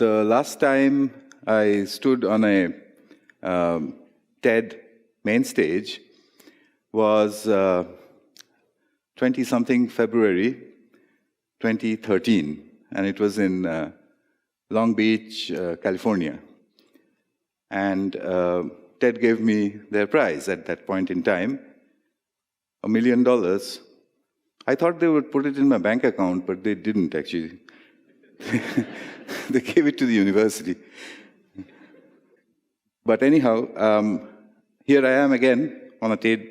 The last time I stood on a TED main stage was 20-something February 2013, and it was in Long Beach, California. And TED gave me their prize at that point in time, $1 million. I thought they would put it in my bank account, but they didn't actually. They gave it to the university. But anyhow, here I am again on a TED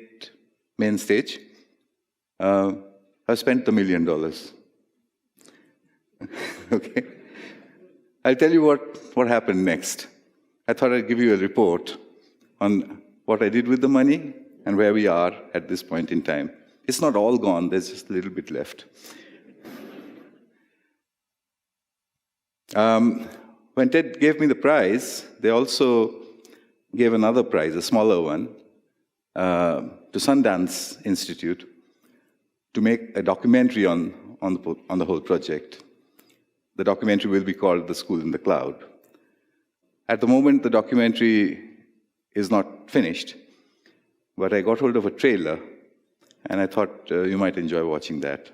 main stage. I spent the $1 million. Okay. I'll tell you what happened next. I thought I'd give you a report on what I did with the money and where we are at this point in time. It's not all gone, there's just a little bit left. When TED gave me the prize, they also gave another prize, a smaller one, to Sundance Institute to make a documentary on the whole project. The documentary will be called The School in the Cloud. At the moment, the documentary is not finished, but I got hold of a trailer, and I thought you might enjoy watching that.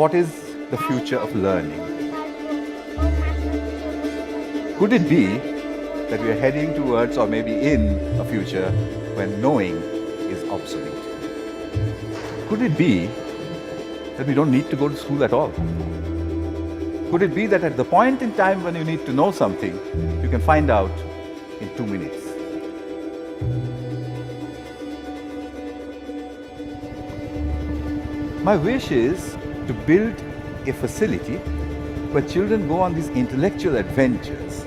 What is the future of learning? Could it be that we are heading towards, or maybe in, a future when knowing is obsolete? Could it be that we don't need to go to school at all? Could it be that at the point in time when you need to know something, you can find out in 2 minutes? My wish is to build a facility where children go on these intellectual adventures,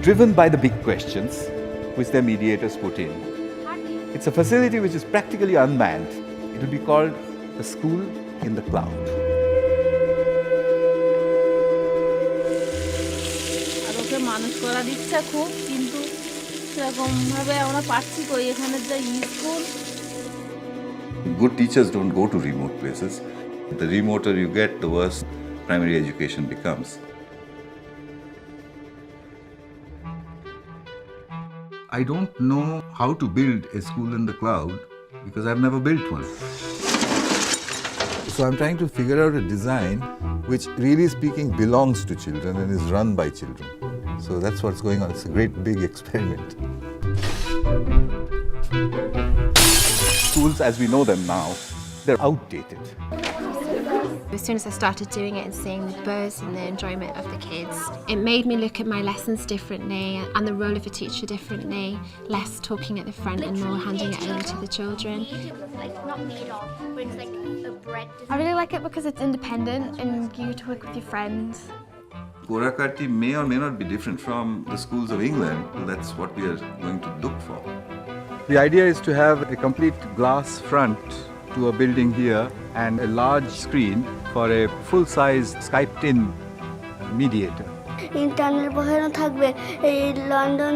driven by the big questions which their mediators put in. It's a facility which is practically unmanned. It will be called the School in the Cloud. মানুষ করার ইচ্ছা খুব, কিন্তু সেরকম ভাবে আমরা পাচ্ছি কই এখানে যে school. Good teachers don't go to remote places. The remoter you get, the worse primary education becomes. I don't know how to build a school in the cloud because I've never built one. So I'm trying to figure out a design which, really speaking, belongs to children and is run by children. So that's what's going on. It's a great big experiment. Schools as we know them now, they're outdated. As soon as I started doing it and seeing the buzz and the enjoyment of the kids, it made me look at my lessons differently and the role of a teacher differently, less talking at the front and more handing it over to the children. I really like it because it's independent and you get to work with your friends. Purakarti may or may not be different from the schools of England. That's what we are going to look for. The idea is to have a complete glass front to a building here and a large screen for a full-size Skyped-in mediator. Internet বসানো থাকবে, এই London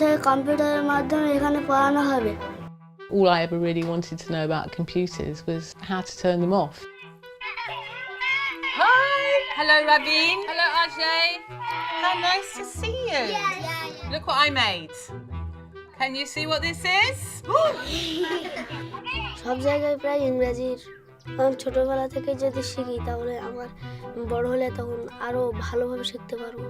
থেকে কম্পিউটারের মাধ্যমে এখানে পড়ানো হবে। All I ever really wanted to know about computers was how to turn them off. Hi! Hello, Raveen. Hello, Ajay. How nice to see you. Look what I made. Can you see what this is? সব জায়গায় প্রায় ইংরেজির। আমি ছোটবেলা থেকে যদি শিখি তাহলে আমার বড় হলে তখন আরো ভালোভাবে শিখতে পারবো।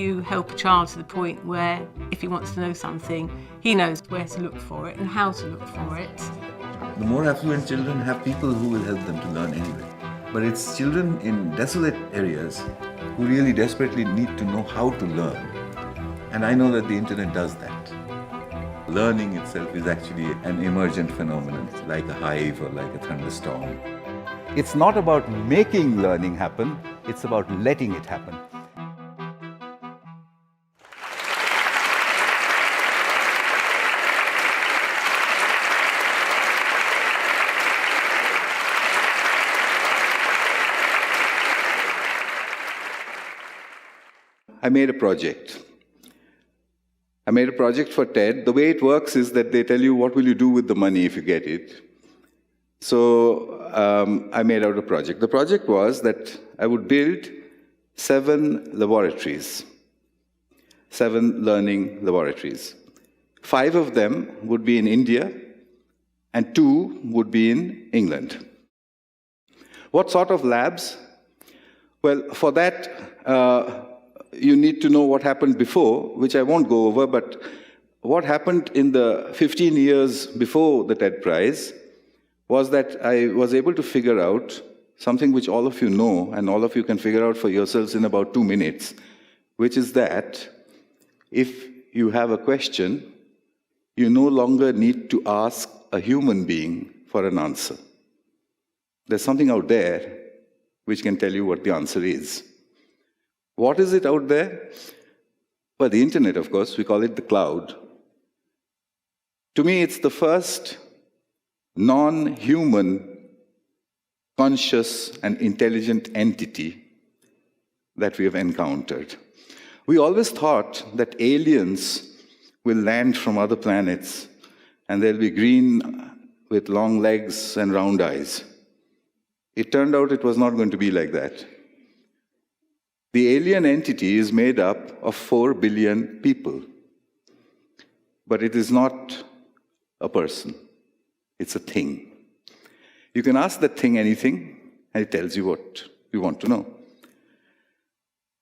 You help a child to the point where if he wants to know something, he knows where to look for it and how to look for it. The more affluent children have people who will help them to learn anyway. But it's children in desolate areas who really desperately need to know how to learn. And I know that the internet does that. Learning itself is actually an emergent phenomenon, like a hive or like a thunderstorm. It's not about making learning happen, it's about letting it happen. I made a project. I made a project for TED. The way it works is that they tell you what will you do with the money if you get it. So I made out a project. The project was that I would build 7 laboratories, 7 learning laboratories. 5 of them would be in India, and 2 would be in England. What sort of labs? Well, for that, you need to know what happened before, which I won't go over, but what happened in the 15 years before the TED Prize was that I was able to figure out something which all of you know, and all of you can figure out for yourselves in about 2 minutes, which is that if you have a question, you no longer need to ask a human being for an answer. There's something out there which can tell you what the answer is. What is it out there? Well, the internet, of course, we call it the cloud. To me, it's the first non-human, conscious and intelligent entity that we have encountered. We always thought that aliens will land from other planets and they'll be green with long legs and round eyes. It turned out it was not going to be like that. The alien entity is made up of 4 billion people. But it is not a person. It's a thing. You can ask that thing anything, and it tells you what you want to know.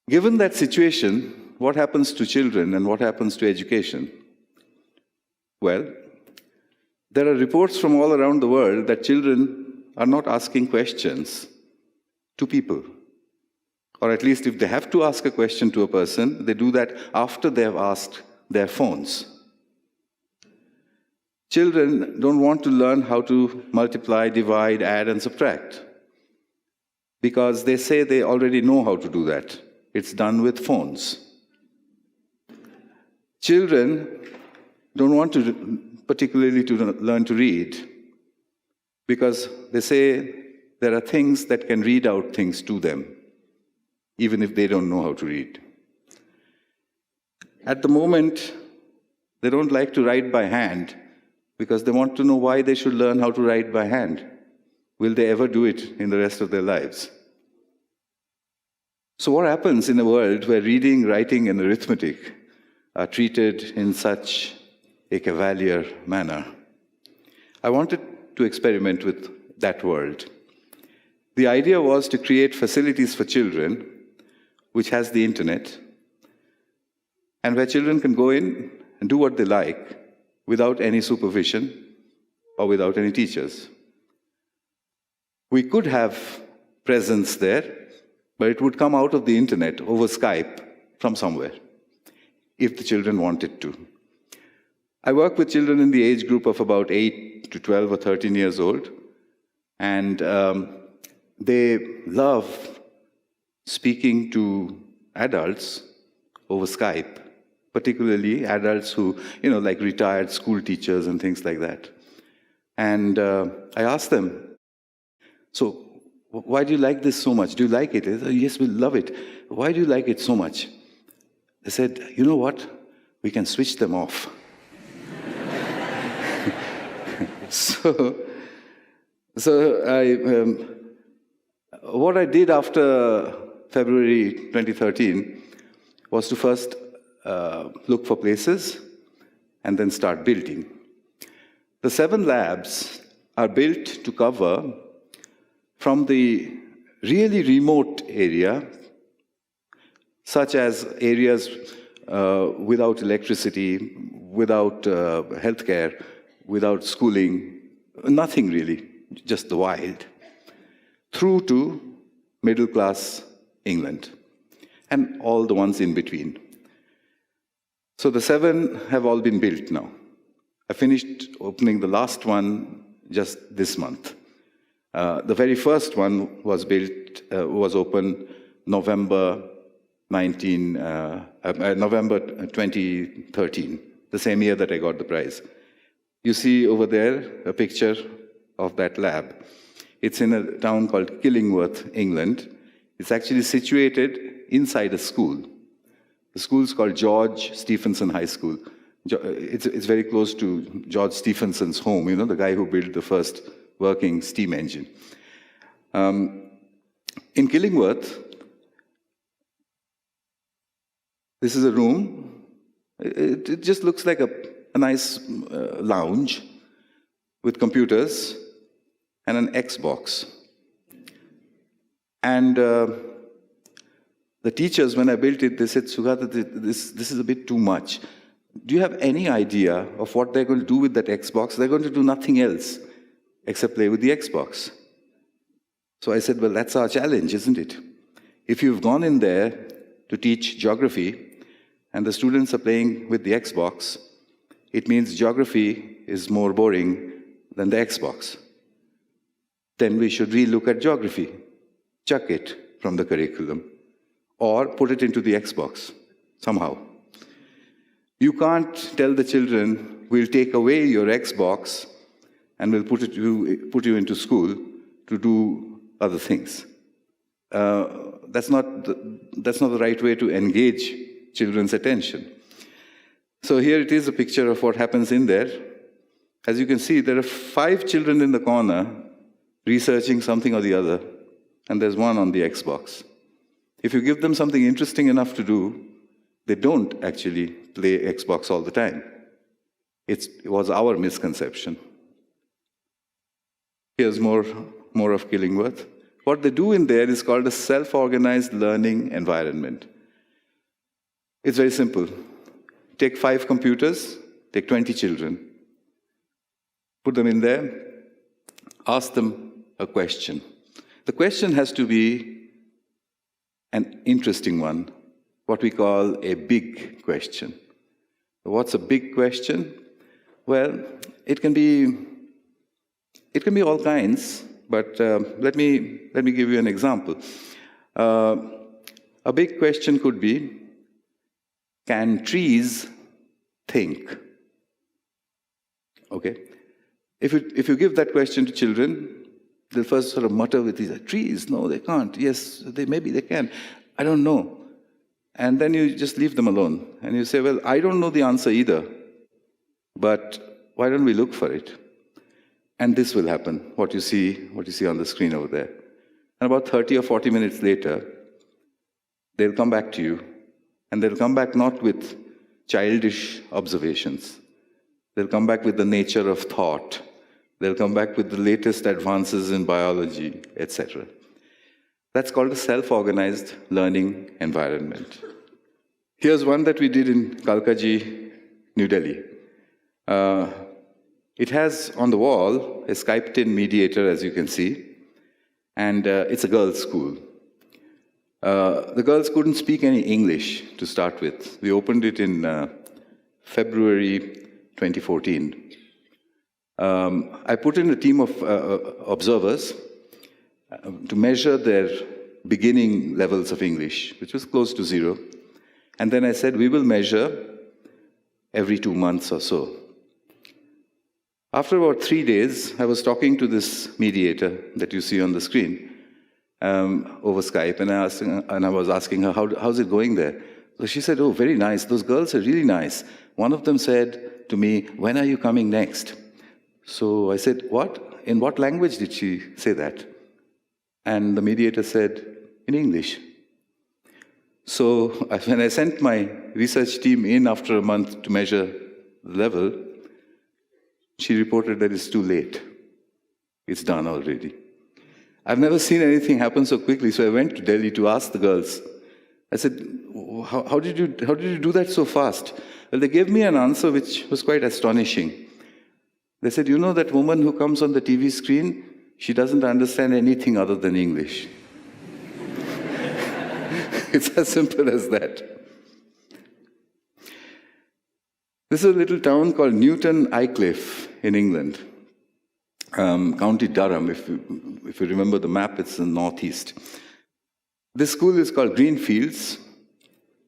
Given that situation, what happens to children and what happens to education? Well, there are reports from all around the world that children are not asking questions to people. Or at least if they have to ask a question to a person, they do that after they have asked their phones. Children don't want to learn how to multiply, divide, add, and subtract because they say they already know how to do that. It's done with phones. Children don't want to particularly to learn to read because they say there are things that can read out things to them, even if they don't know how to read. At the moment, they don't like to write by hand because they want to know why they should learn how to write by hand. Will they ever do it in the rest of their lives? So what happens in a world where reading, writing, and arithmetic are treated in such a cavalier manner? I wanted to experiment with that world. The idea was to create facilities for children which has the internet, and where children can go in and do what they like without any supervision or without any teachers. We could have presence there, but it would come out of the internet over Skype from somewhere, if the children wanted to. I work with children in the age group of about 8 to 12 or 13 years old, and they love speaking to adults over Skype, particularly adults who, like retired school teachers and things like that. And I asked them, so why do you like this so much? Do you like it? They said, yes, we love it. Why do you like it so much? They said, you know what? We can switch them off. What I did after February 2013 was to first look for places and then start building. The 7 labs are built to cover from the really remote area, such as areas without electricity, without healthcare, without schooling, nothing really, just the wild, through to middle-class England, and all the ones in between. So the 7 have all been built now. I finished opening the last one just this month. The very first one was opened November 2013, the same year that I got the prize. You see over there a picture of that lab. It's in a town called Killingworth, England. It's actually situated inside a school. The school is called George Stephenson High School. It's very close to George Stephenson's home, the guy who built the first working steam engine. In Killingworth, this is a room. It just looks like a nice lounge with computers and an Xbox. And the teachers, when I built it, they said, Sugata, this is a bit too much. Do you have any idea of what they're going to do with that Xbox? They're going to do nothing else except play with the Xbox. So I said, well, that's our challenge, isn't it? If you've gone in there to teach geography and the students are playing with the Xbox, it means geography is more boring than the Xbox. Then we should relook at geography, chuck it from the curriculum, or put it into the Xbox somehow. You can't tell the children, we'll take away your Xbox and we'll put you into school to do other things. That's not the right way to engage children's attention. So here it is a picture of what happens in there. As you can see, there are 5 children in the corner researching something or the other, and there's one on the Xbox. If you give them something interesting enough to do, they don't actually play Xbox all the time. It was our misconception. Here's more of Killingworth. What they do in there is called a self-organized learning environment. It's very simple. Take 5 computers, take 20 children, put them in there, ask them a question. The question has to be an interesting one, what we call a big question. What's a big question? Well, it can be all kinds, but let me give you an example. A big question could be, can trees think? Okay? If you give that question to children, they'll first sort of mutter with these, trees, no, they can't. Yes, maybe they can. I don't know. And then you just leave them alone. And you say, well, I don't know the answer either, but why don't we look for it? And this will happen, what you see on the screen over there. And about 30 or 40 minutes later, they'll come back to you. And they'll come back not with childish observations. They'll come back with the nature of thought. They'll come back with the latest advances in biology, etc. That's called a self-organized learning environment. Here's one that we did in Kalkaji, New Delhi. It has on the wall a Skyped-in mediator, as you can see, and it's a girls' school. The girls couldn't speak any English to start with. We opened it in February 2014. I put in a team of observers to measure their beginning levels of English, which was close to 0. And then I said, we will measure every 2 months or so. After about 3 days, I was talking to this mediator that you see on the screen over Skype, and I was asking her, how's it going there? So she said, oh, very nice. Those girls are really nice. One of them said to me, when are you coming next? So I said, what? In what language did she say that? And the mediator said, in English. So when I sent my research team in after a month to measure the level, she reported that it's too late. It's done already. I've never seen anything happen so quickly, so I went to Delhi to ask the girls. I said, how did you do that so fast? Well, they gave me an answer which was quite astonishing. They said, you know that woman who comes on the TV screen, she doesn't understand anything other than English. It's as simple as that. This is a little town called Newton Aycliffe in England. County Durham, if you remember the map, it's in the northeast. This school is called Greenfields,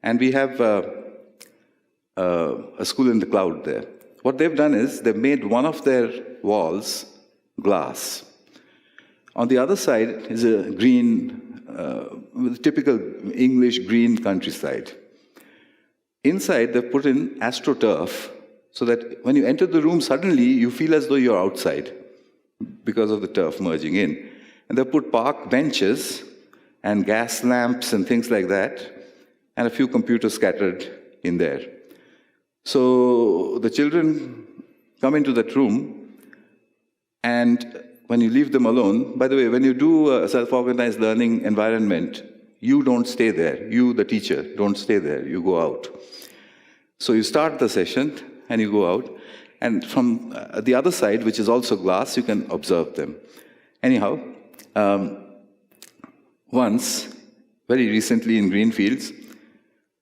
and we have a school in the cloud there. What they've done is they've made one of their walls glass. On the other side is a green, typical English green countryside. Inside, they've put in AstroTurf, so that when you enter the room, suddenly you feel as though you're outside, because of the turf merging in. And they put park benches and gas lamps and things like that, and a few computers scattered in there. So the children come into that room, and when you leave them alone, by the way, when you do a self-organized learning environment, you don't stay there. You, the teacher, don't stay there. You go out. So you start the session, and you go out, and from the other side, which is also glass, you can observe them. Anyhow, once, very recently in Greenfields,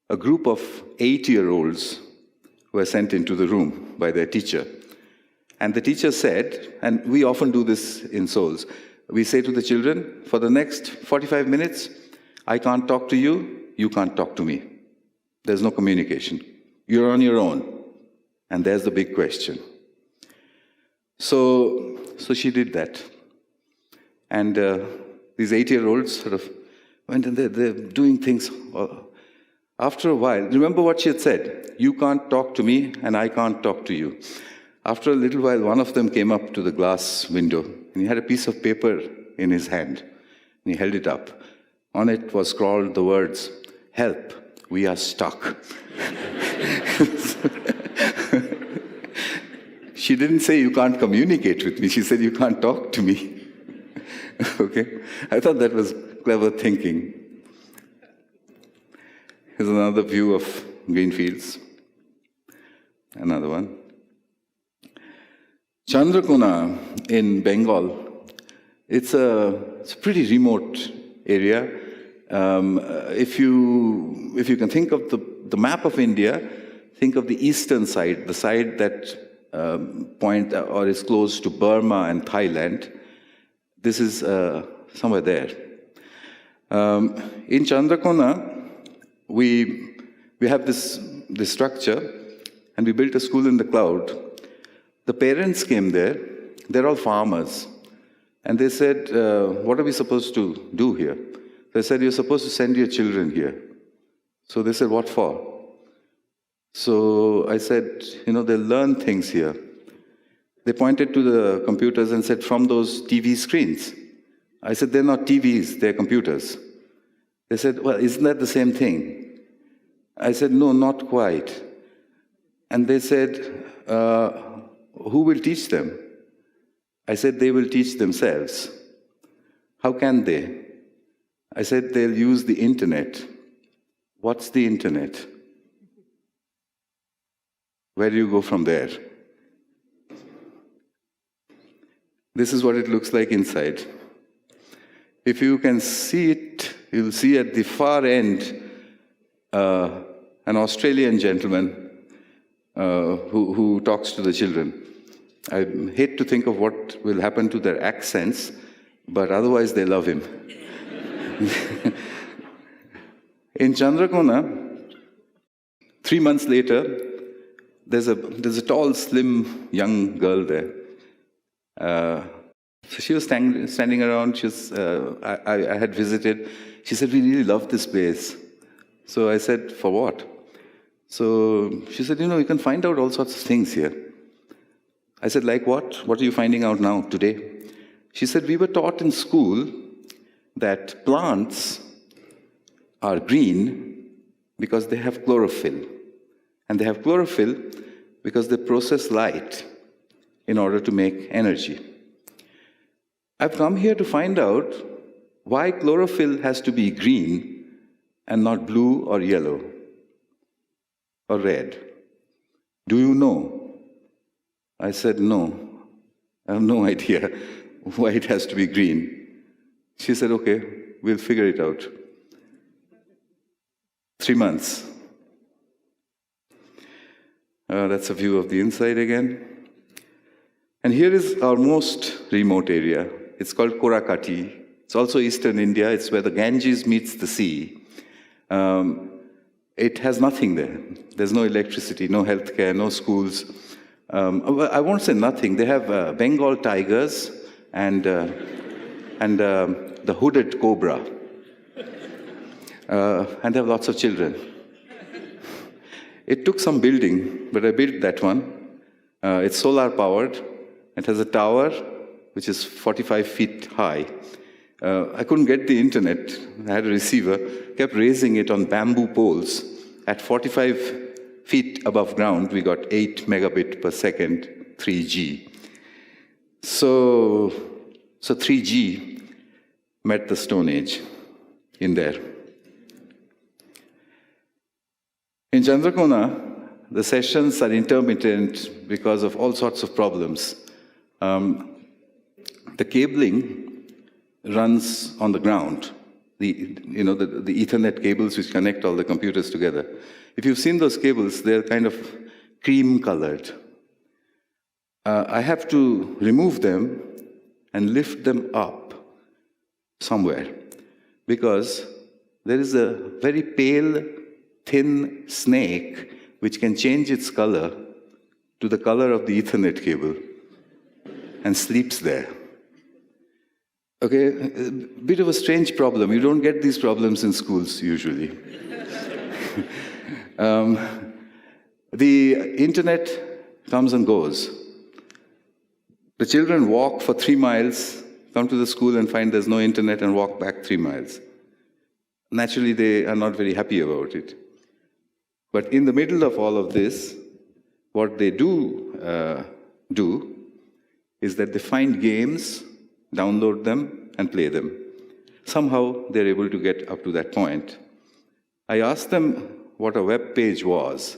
a group of 8-year-olds were sent into the room by their teacher. And the teacher said, and we often do this in Souls, we say to the children, for the next 45 minutes, I can't talk to you, you can't talk to me. There's no communication. You're on your own. And there's the big question. So she did that. And these 8-year-olds sort of went and they're doing things. After a while, remember what she had said, you can't talk to me and I can't talk to you. After a little while, one of them came up to the glass window and he had a piece of paper in his hand and he held it up. On it was scrawled the words, help, we are stuck. She didn't say you can't communicate with me, she said you can't talk to me. Okay, I thought that was clever thinking. Here's another view of Greenfields. Another one. Chandrakona in Bengal. It's a pretty remote area. If you can think of the map of India, think of the eastern side, the side that point or is close to Burma and Thailand. This is somewhere there. In Chandrakona, we have this structure, and we built a school in the cloud. The parents came there. They're all farmers. And they said, what are we supposed to do here? They said, you're supposed to send your children here. So they said, what for? So I said, they'll learn things here. They pointed to the computers and said, from those TV screens. I said, they're not TVs, they're computers. They said, well, isn't that the same thing? I said, no, not quite. And they said, who will teach them? I said, they will teach themselves. How can they? I said, they'll use the internet. What's the internet? Where do you go from there? This is what it looks like inside. If you can see it, you'll see at the far end an Australian gentleman who talks to the children. I hate to think of what will happen to their accents, but otherwise they love him. In Chandrakona, 3 months later, there's a tall, slim, young girl there. So she was standing around. I had visited. She said, we really love this place. So I said, for what? So she said, you can find out all sorts of things here. I said, like what? What are you finding out now, today? She said, we were taught in school that plants are green because they have chlorophyll. And they have chlorophyll because they process light in order to make energy. I've come here to find out why chlorophyll has to be green and not blue or yellow or red. Do you know? I said, no. I have no idea why it has to be green. She said, okay, we'll figure it out. 3 months. That's a view of the inside again. And here is our most remote area. It's called Korakati. It's also eastern India. It's where the Ganges meets the sea. It has nothing there. There's no electricity, no healthcare, no schools. I won't say nothing. They have Bengal tigers and the hooded cobra. And they have lots of children. It took some building, but I built that one. It's solar powered. It has a tower which is 45 feet high. I couldn't get the internet. I had a receiver, kept raising it on bamboo poles. At 45 feet above ground, we got 8 megabit per second, 3G. So 3G met the Stone Age in there. In Chandrakona, the sessions are intermittent because of all sorts of problems. The cabling runs on the ground, the Ethernet cables which connect all the computers together. If you've seen those cables, they're kind of cream-colored. I have to remove them and lift them up somewhere because there is a very pale, thin snake which can change its color to the color of the Ethernet cable and sleeps there. Okay, a bit of a strange problem. You don't get these problems in schools usually. The internet comes and goes. The children walk for 3 miles, come to the school and find there's no internet and walk back 3 miles. Naturally, they are not very happy about it. But in the middle of all of this, what they do is that they find games, download them, and play them. Somehow, they're able to get up to that point. I asked them what a web page was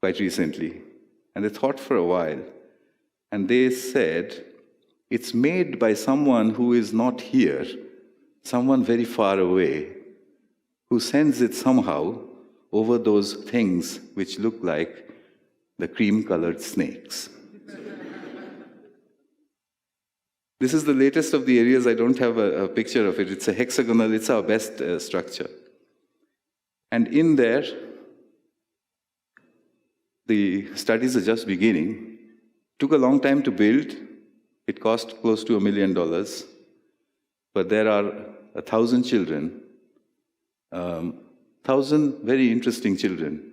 quite recently, and they thought for a while, and they said, it's made by someone who is not here, someone very far away, who sends it somehow over those things which look like the cream-colored snakes. This is the latest of the areas. I don't have a picture of it. It's a hexagonal, it's our best structure. And in there, the studies are just beginning. Took a long time to build. It cost close to $1 million. But there are 1,000 children, 1,000 very interesting children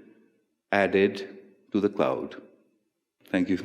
added to the cloud. Thank you.